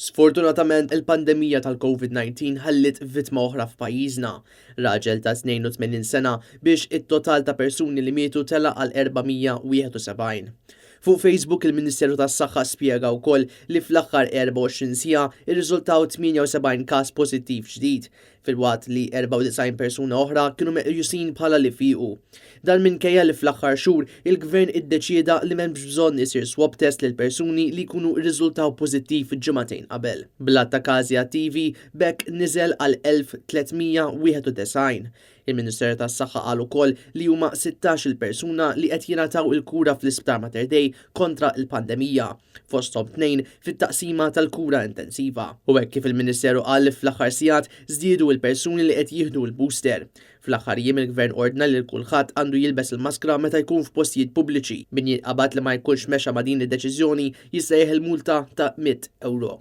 Sfortunatament il-pandemija tal-COVID-19 ħallit vittma oħra f'pajjiżna. Raġel ta' 82 sena biex it-total ta' persuni li mietu tela għal 471. Fuq Facebook il-Ministeru tas-Saħħa spjega wkoll li fl-aħħar 24 siegħa irriżultaw 78 każ pożittiv ġdid, filwaqt li 94 persuna oħra kienu meqjusin bħala li fiequ. Dan minkejja li fl-aħħar xhur il-Gvern iddeċieda li m'hemmx bżonn isir swab test lil persuni li jkunu rriżultaw pożittiv ġimagħtejn qabel. Blat ta' każi attivi bekk niżel għal 1391. Il-Ministeru tas-Saħħa qal ukoll li huma 16 il-persuna li qed jingħataw il-kura fl-Isptar Mater Dei kontra il-pandemija, fosthom 2 fit-taqsima tal-kura intensiva. U hekk kif il-Ministeru qal li fl-aħħar sigħat żdiedu l-persuni li qed jieħdu l-booster. Fl-aħħar jiem il-Gvern ordna li kulħadd għandu jilbes il-maskra meta jkun f'postijiet pubbliċi. Min jinqabad li ma jkunx mexa ma' din id-deċiżjoni jista' jieħel multa ta' €100.